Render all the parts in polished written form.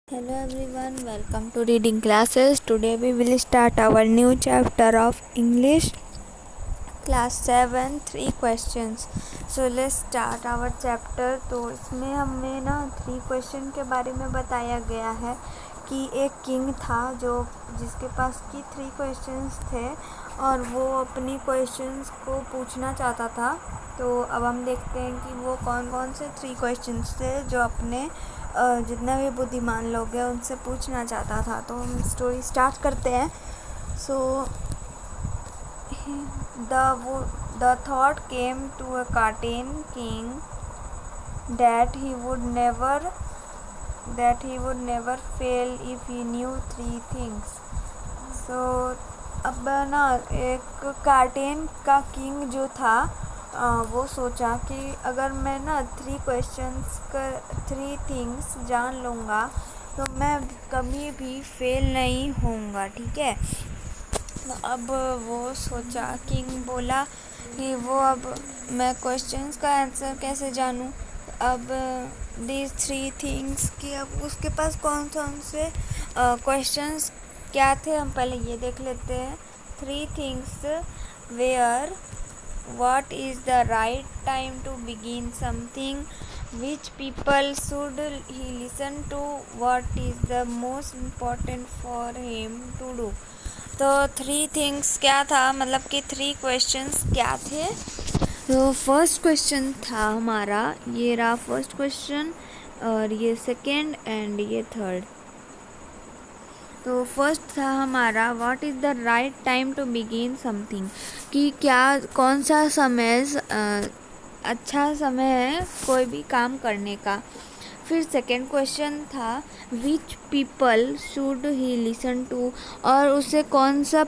Hello everyone, welcome to reading classes. Today we will start our new chapter of English class 7 3 questions. So let's start our chapter. तो इसमें हमें ना 3 question के बारे में बताया गया है कि एक किंग था जिसके पास की 3 क्वेश्चंस थे और वो अपनी क्वेश्चंस को पूछना चाहता था। तो अब हम देखते हैं कि वो कौन कौन से 3 क्वेश्चंस थे जो अपने जितना भी बुद्धिमान लोग हैं उनसे पूछना चाहता था। तो हम स्टोरी स्टार्ट करते हैं। सो the thought came to a cartoon king that he would never fail if he knew 3 things. So अब ना एक कार्टेन का किंग जो था वो सोचा कि अगर मैं ना 3 थिंग्स जान लूँगा तो मैं कभी भी फेल नहीं होऊंगा, ठीक है। अब वो सोचा, किंग बोला कि अब मैं क्वेश्चंस का आंसर कैसे जानूँ। अब दीज 3 थिंग्स कि अब उसके पास कौन से क्वेश्चंस क्या थे, हम पहले ये देख लेते हैं। 3 things were what is the right time to begin something, which people should he listen to, what is the most important for him to do। तो 3 थिंग्स क्या था, मतलब कि 3 क्वेश्चंस क्या थे। तो फर्स्ट क्वेश्चन था हमारा, ये रहा फर्स्ट क्वेश्चन, और ये सेकेंड एंड ये थर्ड। तो फर्स्ट था हमारा what is the right time to begin something, कि कौन सा समय अच्छा समय है कोई भी काम करने का। फिर सेकेंड क्वेश्चन था which people should he listen to, और उसे कौन सा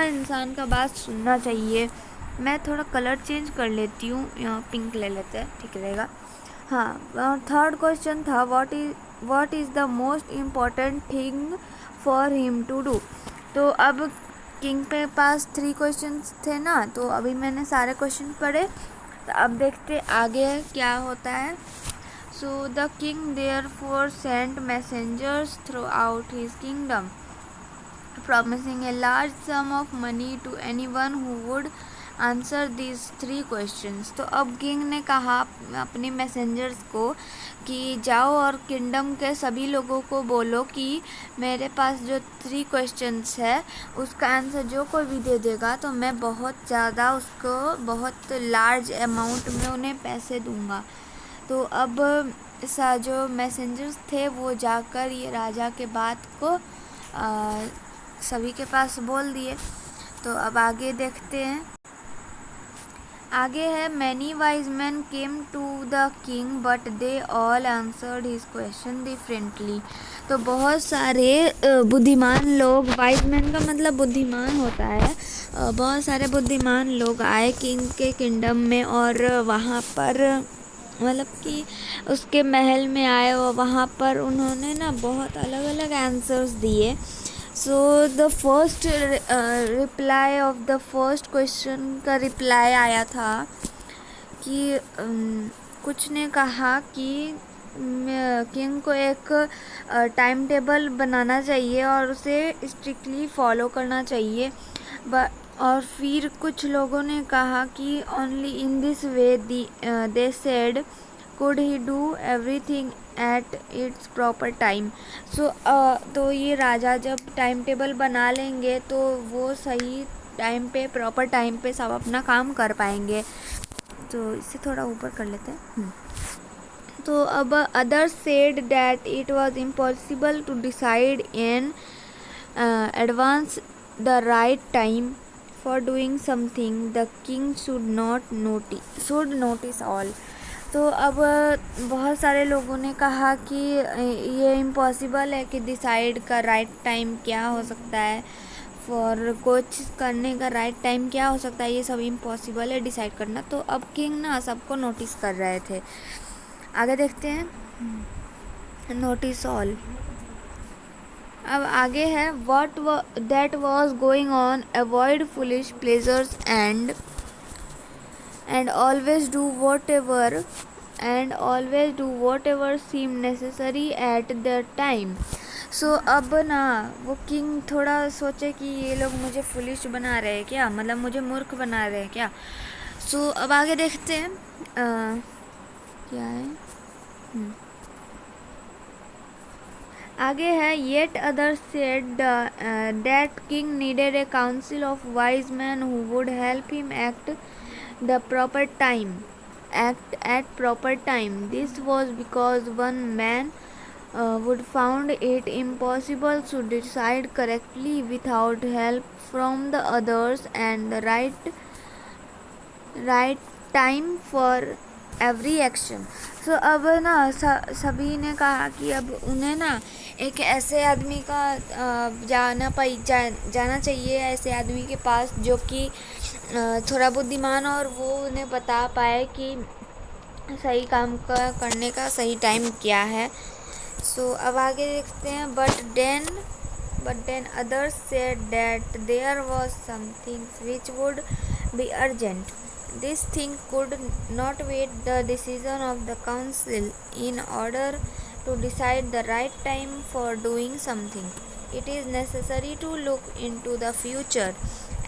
इंसान का बात सुनना चाहिए। मैं थोड़ा कलर चेंज कर लेती हूँ, यहाँ पिंक ले लेते हैं, ठीक रहेगा। हाँ, थर्ड क्वेश्चन था what is the most important thing for him to do. तो अब किंग पे पास 3 क्वेश्चंस थे ना, तो अभी मैंने सारे क्वेश्चन पढ़े। तो अब देखते आगे क्या होता है। So the king therefore sent messengers throughout his kingdom promising a large sum of money to anyone who would answer these 3 questions। तो अब किंग ने कहा अपने मैसेंजर्स को कि जाओ और किंगडम के सभी लोगों को बोलो कि मेरे पास जो 3 क्वेश्चंस है उसका आंसर जो कोई भी दे देगा तो मैं बहुत ज़्यादा उसको बहुत लार्ज अमाउंट में उन्हें पैसे दूंगा। तो अब जो मैसेंजर्स थे वो जाकर ये राजा के बात को सभी के पास बोल दिए। तो अब आगे देखते हैं। आगे है many wise men came to the king but they all answered his question differently. तो बहुत सारे बुद्धिमान लोग, वाइज मैन का मतलब बुद्धिमान होता है, बहुत सारे बुद्धिमान लोग आए किंग के किंगडम में और वहाँ पर मतलब कि उसके महल में आए और वहाँ पर उन्होंने ना बहुत अलग अलग आंसर्स दिए। So the first reply off the first question का रिप्लाई आया था कि कुछ ने कहा कि किंग को एक टाइम टेबल बनाना चाहिए और उसे स्ट्रिक्टली फॉलो करना चाहिए। और फिर कुछ लोगों ने कहा कि only in this way they said could he do everything at its proper time. So तो ये राजा जब टाइम टेबल बना लेंगे तो वो सही टाइम पे, प्रॉपर टाइम पे सब अपना काम कर पाएंगे। तो इसे थोड़ा ऊपर कर लेते हैं। तो अब other said that it was impossible to decide in advance the right time for doing something the king should notice all. तो अब बहुत सारे लोगों ने कहा कि ये इम्पॉसिबल है कि डिसाइड का राइट टाइम क्या हो सकता है, फॉर कुछ करने का राइट टाइम क्या हो सकता है, ये सब इम्पॉसिबल है डिसाइड करना। तो अब किंग ना सबको नोटिस कर रहे थे। आगे देखते हैं। Notice all. अब आगे है what that was going on, avoid foolish pleasures and always do whatever and always do whatever seemed necessary at the time. सो अब ना वो किंग थोड़ा सोचे कि ये लोग मुझे फुलिश बना रहे हैं क्या, मतलब मुझे मूर्ख बना रहे हैं क्या. सो अब आगे देखते हैं क्या है. आगे है yet other said that king needed A council of wise man who would help him act the proper time at proper time. This was because one man would found it impossible to decide correctly without help from the others, and the right time for every action. So अब ना सभी ने कहा कि अब उन्हें ना एक ऐसे आदमी का जाना चाहिए, ऐसे आदमी के पास जो कि थोड़ा बुद्धिमान और वो उन्हें बता पाए कि सही काम का करने का सही टाइम क्या है. सो अब आगे देखते हैं. But then others said that there was something which would be urgent. This thing could not wait the decision of the council in order to decide the right time for doing something. It is necessary to look into the future,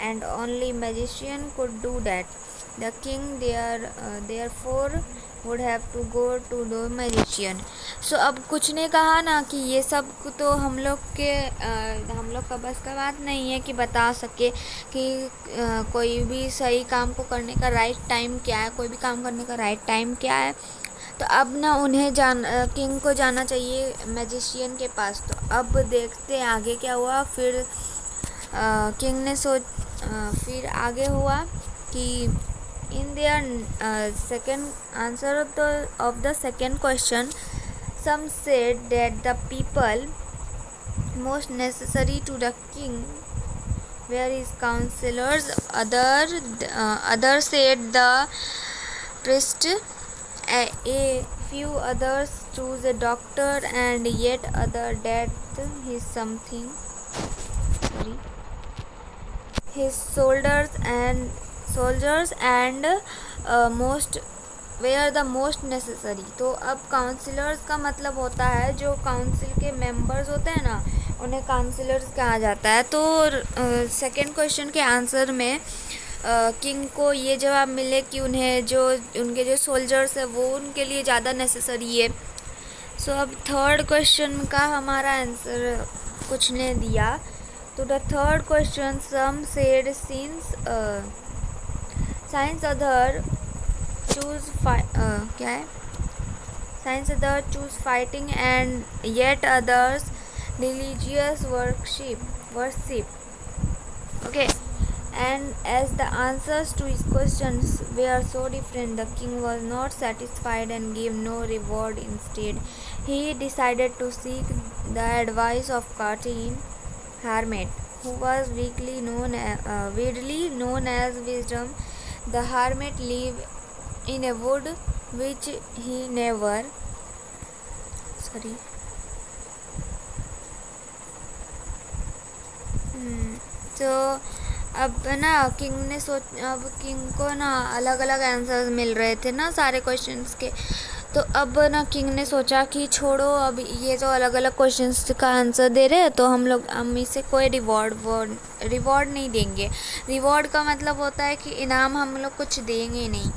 and only magician could do that. The king therefore would have to go to the magician. So अब कुछ ने कहा ना कि ये सब तो हम लोग का बस का बात नहीं है कि बता सके कि कोई भी सही काम को करने का राइट टाइम क्या है, कोई भी काम करने का राइट टाइम क्या है. तो अब ना उन्हें किंग को जाना चाहिए मैजिशियन के पास. तो अब देखते हैं आगे क्या हुआ. फिर किंग ने फिर आगे हुआ कि in their second answer of the second question some said that the people most necessary to the king were his counselors. Others said the priest. A few others choose a doctor, and yet other that his soldiers and most were the most necessary. तो अब councillors का मतलब होता है जो council के members होते हैं ना, उन्हें काउंसिलर्स कहा जाता है. तो सेकंड क्वेश्चन के आंसर में किंग को ये जवाब मिले कि उनके जो सोल्जर्स है वो उनके लिए ज़्यादा नेसेसरी है. सो अब थर्ड क्वेश्चन का हमारा आंसर कुछ ने दिया. तो the third question some said science other choose क्या है science other choose fighting and yet others religious worship. Okay. And as the answers to his questions were so different, the king was not satisfied and gave no reward. Instead, he decided to seek the advice of Katim hermit, who was widely known as wisdom. The hermit lived in a wood which he never तो अब ना अब king को ना अलग अलग answers मिल रहे थे ना सारे क्वेश्चंस के. तो अब ना किंग ने सोचा कि छोड़ो, अब ये तो अलग अलग क्वेश्चंस का आंसर दे रहे हैं तो हम इसे कोई रिवॉर्ड नहीं देंगे. रिवॉर्ड का मतलब होता है कि इनाम हम लोग कुछ देंगे नहीं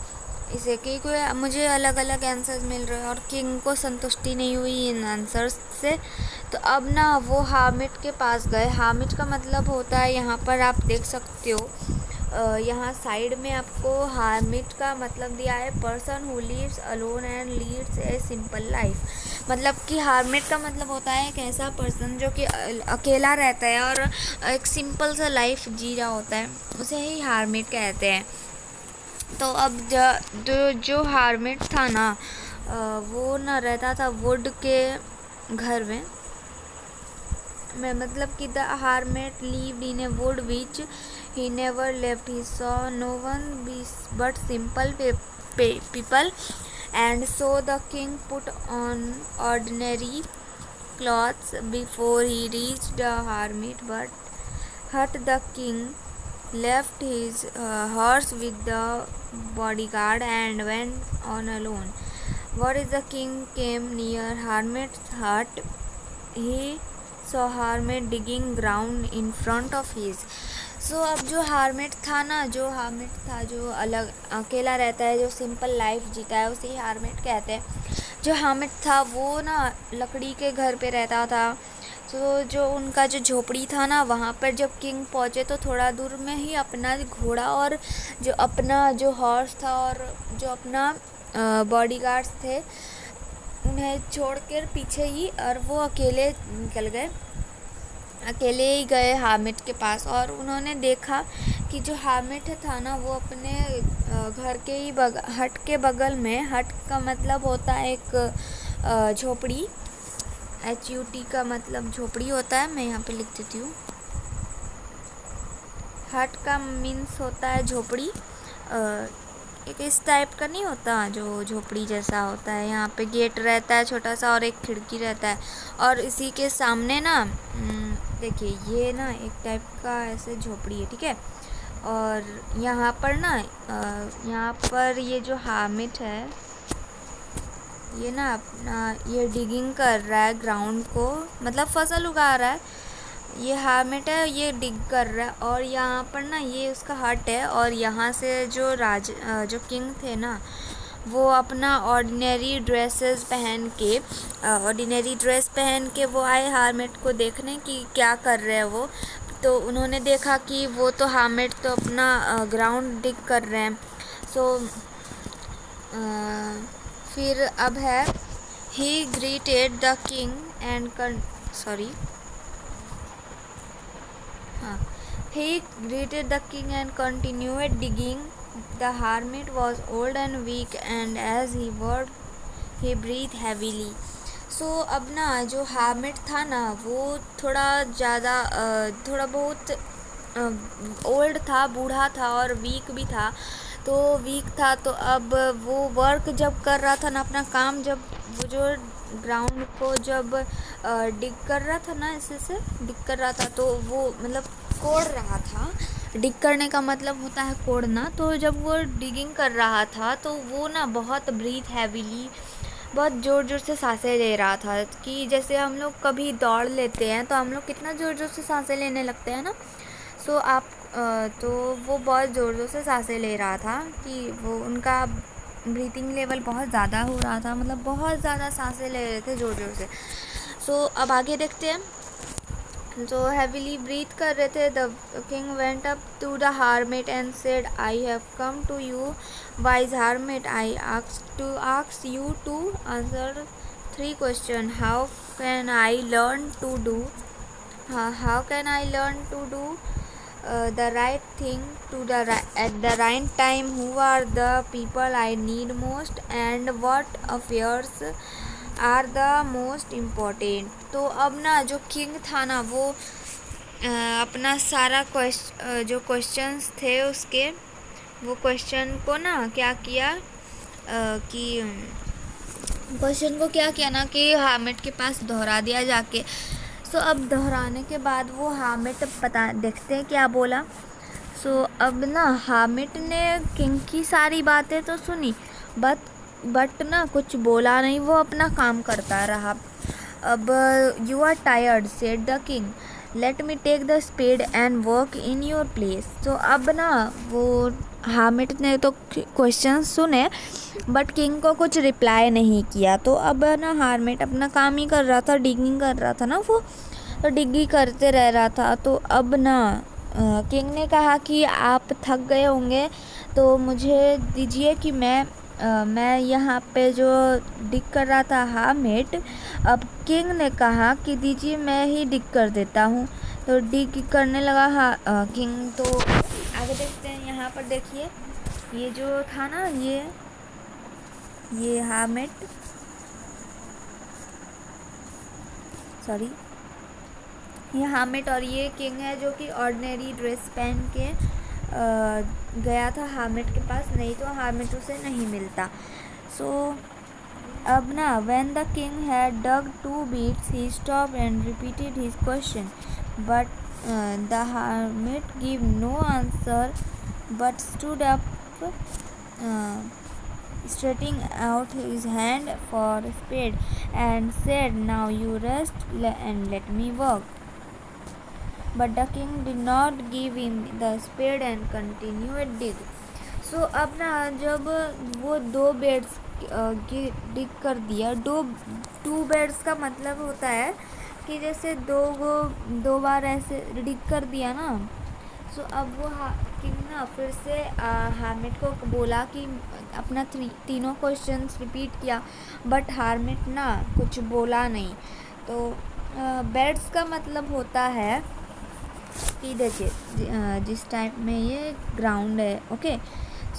इसे, क्योंकि मुझे अलग अलग आंसर्स मिल रहे हैं. और किंग को संतुष्टि नहीं हुई इन आंसर्स से. तो अब ना वो हामिद के पास गए. हामिद का मतलब होता है, यहाँ पर आप देख सकते हो, यहाँ साइड में आपको हामिद का मतलब दिया है person who lives alone and leads a simple life. मतलब कि हामिद का मतलब होता है एक ऐसा पर्सन जो कि अकेला रहता है और एक सिंपल सा लाइफ जी रहा होता है, उसे ही हामिद कहते हैं. तो अब जो हार्मिट था ना वो ना रहता था वुड के घर में मतलब कि the hermit lived in a wood which he never left. He saw no one but simple people. And so the king put on ordinary clothes before he reached the hermit but the king left his horse with the bodyguard and went on alone. What is the king came near hermit's hut. He saw hermit digging ground in front of his. So अब जो hermit था ना, जो अलग अकेला रहता है, जो सिंपल लाइफ जीता है, उसे hermit कहते हैं। जो hermit था वो ना लकड़ी के घर पे रहता था। तो जो उनका जो झोपड़ी था ना, वहाँ पर जब किंग पहुँचे तो थोड़ा दूर में ही अपना घोड़ा और जो अपना जो हॉर्स था और जो अपना बॉडीगार्ड्स थे, उन्हें छोड़कर पीछे ही, और वो अकेले निकल गए, अकेले ही गए हामिद के पास। और उन्होंने देखा कि जो हामिद था ना, वो अपने घर के ही हट के बगल में, हट का मतलब होता है एक झोपड़ी, HUT का मतलब झोपड़ी होता है। मैं यहाँ पे लिख देती हूँ। हट का मीन्स होता है झोपड़ी, एक इस टाइप का नहीं होता जो झोपड़ी जैसा होता है। यहाँ पे गेट रहता है छोटा सा और एक खिड़की रहता है, और इसी के सामने ना देखिए ये ना एक टाइप का ऐसे झोपड़ी है, ठीक है। और यहाँ पर ना यहाँ पर ये जो हामिद है, ये ना अपना ये डिगिंग कर रहा है ग्राउंड को, मतलब फसल उगा रहा है। ये हामिद है, ये डिग कर रहा है, और यहाँ पर ना ये उसका हट है। और यहाँ से जो किंग थे ना, वो अपना ऑर्डिनरी ड्रेस पहन के वो आए हामिद को देखने कि क्या कर रहे हैं वो। तो उन्होंने देखा कि वो तो हामिद तो अपना ग्राउंड डिग कर रहे हैं। सो फिर अब है ही greeted the king and he greeted the king and continued digging. The hermit was old and weak, and as he worked, he breathed heavily. So अब ना जो hermit था ना, वो थोड़ा बहुत ओल्ड था, बूढ़ा था और वीक भी था। तो अब वो वर्क जब कर रहा था ना, अपना काम, जब वो जो ग्राउंड को जब डिग कर रहा था ना, ऐसे से डिग कर रहा था, तो वो मतलब कोड़ रहा था। डिग करने का मतलब होता है कोड़ना। तो जब वो डिगिंग कर रहा था तो वो ना बहुत ब्रीथ हैवीली, बहुत ज़ोर ज़ोर से सांसें ले रहा था। कि जैसे हम लोग कभी दौड़ लेते हैं तो हम लोग कितना ज़ोर ज़ोर से सांसें लेने लगते हैं ना। तो वो बहुत ज़ोर ज़ोर से सांसें ले रहा था, कि वो उनका ब्रीथिंग लेवल बहुत ज़्यादा हो रहा था, मतलब बहुत ज़्यादा सांसें ले रहे थे ज़ोर ज़ोर से। अब आगे देखते हैं। जो हैवीली ब्रीथ कर रहे थे, the king went up to the hermit and said, I have come to you wise hermit, I ask you to answer 3 questions. How can I learn to do the right thing at the right time? Who are the people I need most, and what affairs are the most important. तो अब ना जो king था ना, वो अपना सारा जो क्वेश्चंस थे उसके, वो क्वेश्चन को ना क्या किया ना कि हामिद के पास दोहरा दिया जाके। अब दोहराने के बाद वो हामिद देखते हैं क्या बोला। अब ना हामिद ने किंग की सारी बातें तो सुनी, बट ना कुछ बोला नहीं, वो अपना काम करता रहा। अब you are tired said the king, let me take the spade and work in your place. तो अब ना वो हामिद ने तो क्वेश्चन सुने, बट किंग को कुछ रिप्लाई नहीं किया। तो अब ना हामिद अपना काम ही कर रहा था, डिगिंग कर रहा था ना, वो तो डिगी करते रह रहा था। तो अब ना किंग ने कहा कि आप थक गए होंगे तो मुझे दीजिए कि मैं यहाँ पे जो डिग कर रहा था हामिद। अब किंग ने कहा कि दीजिए मैं ही डिग कर देता हूँ। तो डिग करने लगा किंग। तो आगे देखते हैं। यहाँ पर देखिए, ये जो था ना, ये हामिद, ये हामिद और ये किंग है, जो कि ऑर्डिनरी ड्रेस पहन के गया था हामिद के पास, नहीं तो हामिद उसे नहीं मिलता। अब ना when the king had dug 2 beats, he stopped and repeated his question, but the hermit gave no answer but stood up stretching out his hand for a spade, and said, "Now you rest and let me work." But the king did not give him the spade and continued dig. So अब ना जब वो दो beds डिग कर दिया, to beds का मतलब होता है कि जैसे दो बार ऐसे डिग कर दिया ना। सो अब वो किंग ना फिर से हार्मिट को बोला कि अपना तीनों क्वेश्चंस रिपीट किया, बट हार्मिट ना कुछ बोला नहीं। तो बेड्स का मतलब होता है कि देखिए जिस टाइप में ये ग्राउंड है, ओके।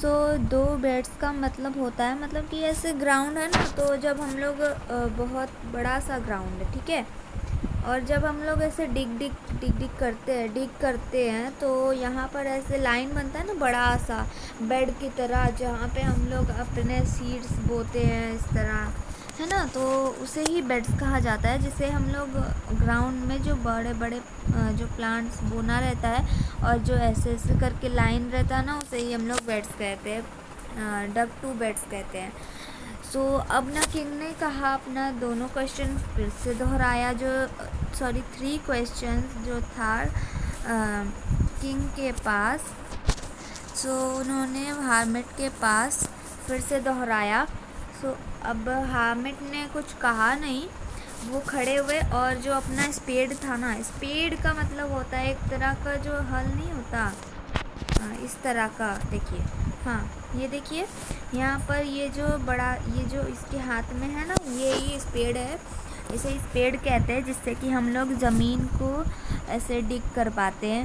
सो दो बेड्स का मतलब होता है, मतलब कि ऐसे ग्राउंड है ना, तो जब हम लोग बहुत बड़ा सा ग्राउंड है, ठीक है, और जब हम लोग ऐसे डिग करते हैं तो यहाँ पर ऐसे लाइन बनता है ना बड़ा सा बेड की तरह, जहाँ पे हम लोग अपने सीड्स बोते हैं इस तरह, है ना। तो उसे ही बेड्स कहा जाता है, जिसे हम लोग ग्राउंड में जो बड़े बड़े जो प्लांट्स बोना रहता है और जो ऐसे ऐसे करके लाइन रहता है ना, उसे ही हम लोग बेड्स कहते हैं, डग टू बेड्स कहते हैं। सो अब ना किंग ने कहा अपना दोनों क्वेश्चन फिर से दोहराया, जो थ्री क्वेश्चंस जो था किंग के पास। सो उन्होंने हार्मिट के पास फिर से दोहराया। सो अब हार्मिट ने कुछ कहा नहीं, वो खड़े हुए और जो अपना स्पेड था ना, स्पेड का मतलब होता है एक तरह का जो हल नहीं होता, इस तरह का, देखिए, हाँ ये देखिए यहाँ पर ये जो बड़ा, ये जो इसके हाथ में है ना, ये स्पेड है। इसे स्पेड कहते हैं, जिससे कि हम लोग ज़मीन को ऐसे डिग कर पाते हैं,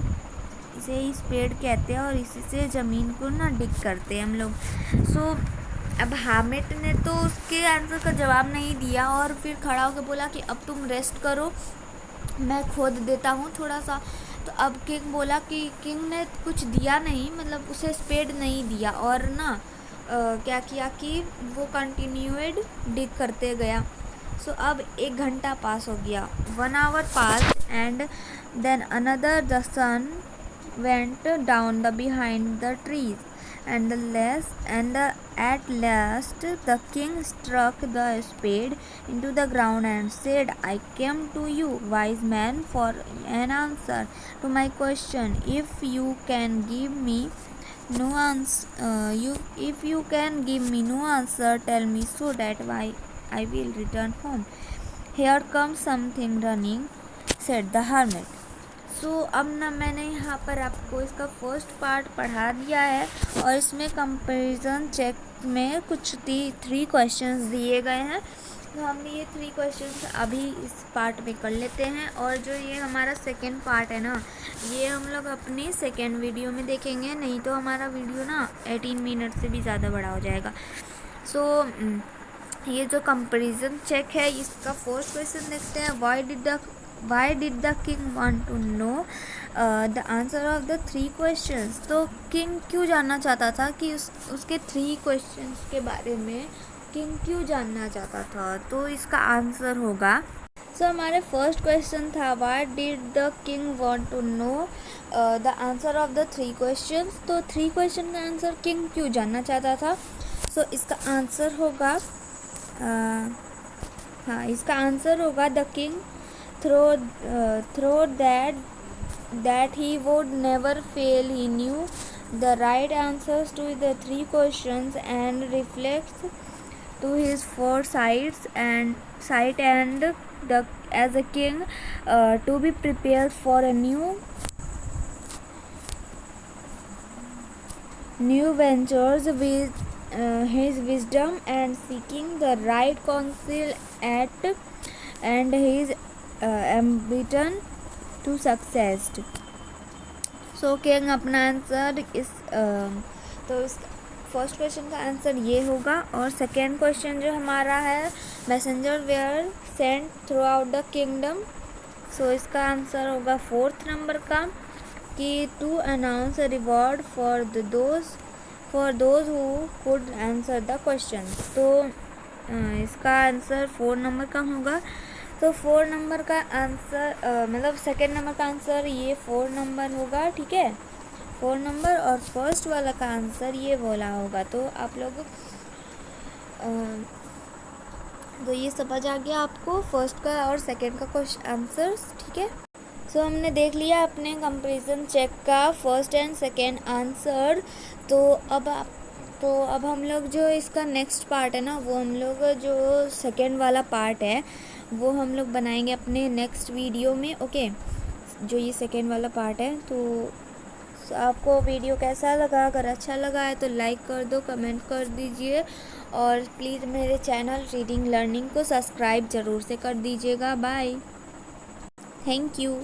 इसे ही स्पेड कहते हैं, और इसी से ज़मीन को ना डिग करते हैं हम लोग। सो अब हार्मिट ने तो उसके आंसर का जवाब नहीं दिया और फिर खड़ा होकर बोला कि अब तुम रेस्ट करो, मैं खोद देता हूँ थोड़ा सा। तो अब किंग बोला कि किंग ने कुछ दिया नहीं, मतलब उसे स्पेड नहीं दिया, और ना क्या किया कि वो कंटिन्यूड डिग करते गया। सो अब 1 घंटा पास हो गया, 1 hour pass, and then another the sun went down the behind the trees, and at last the king struck the spade into the ground and said, "I came to you, wise man, for an answer to my question. If you can give me no answer, tell me so that I will return home." "Here comes something running," said the hermit. सो अब ना मैंने यहाँ पर आपको इसका first part पढ़ा दिया है, और इसमें कंपैरिजन चेक में कुछ 3 क्वेश्चंस दिए गए हैं। तो हम ये 3 क्वेश्चंस अभी इस पार्ट में कर लेते हैं, और जो ये हमारा सेकेंड पार्ट है ना, ये हम लोग अपनी सेकेंड वीडियो में देखेंगे, नहीं तो हमारा वीडियो ना 18 मिनट से भी ज़्यादा बड़ा हो जाएगा। सो ये जो कंपैरिजन चेक है, इसका फर्स्ट क्वेश्चन देखते हैं। Why did the king want to know the answer of the 3 questions? तो किंग क्यों जानना चाहता था कि उसके 3 क्वेश्चंस के बारे में किंग क्यों जानना चाहता था? तो इसका आंसर होगा, हमारे फर्स्ट क्वेश्चन था why did the king want to know the answer of the 3 questions? तो 3 क्वेश्चन का आंसर किंग क्यों जानना चाहता था? इसका आंसर होगा इसका आंसर होगा the king thought that he would never fail. He knew the right answers to the 3 questions and reflects to his foresight and as a king to be prepared for a new ventures with his wisdom and seeking the right counsel and his ambition to success. King अपना answer तो इस first question का answer ये होगा। और second question जो हमारा है, messenger were sent throughout the kingdom, इसका आंसर होगा 4th नंबर का, कि to announce a reward for those who could answer the question. तो इसका आंसर 4 नंबर का होगा। तो 4 नंबर का आंसर मतलब सेकेंड नंबर का आंसर ये 4 नंबर होगा, ठीक है, 4 नंबर, और फर्स्ट वाला का आंसर ये बोला होगा। तो आप लोग तो ये समझ आ गया आपको फर्स्ट का और सेकंड का क्वेश्चन आंसर्स, ठीक है। सो हमने देख लिया अपने कंपैरिजन चेक का फर्स्ट एंड सेकंड आंसर। तो अब हम लोग जो इसका नेक्स्ट पार्ट है ना, वो हम लोग जो सेकंड वाला पार्ट है वो हम लोग बनाएंगे अपने नेक्स्ट वीडियो में, ओके। जो ये सेकंड वाला पार्ट है, तो आपको वीडियो कैसा लगा? अगर अच्छा लगा है तो लाइक कर दो, कमेंट कर दीजिए, और प्लीज़ मेरे चैनल रीडिंग लर्निंग को सब्सक्राइब ज़रूर से कर दीजिएगा। Bye, thank you.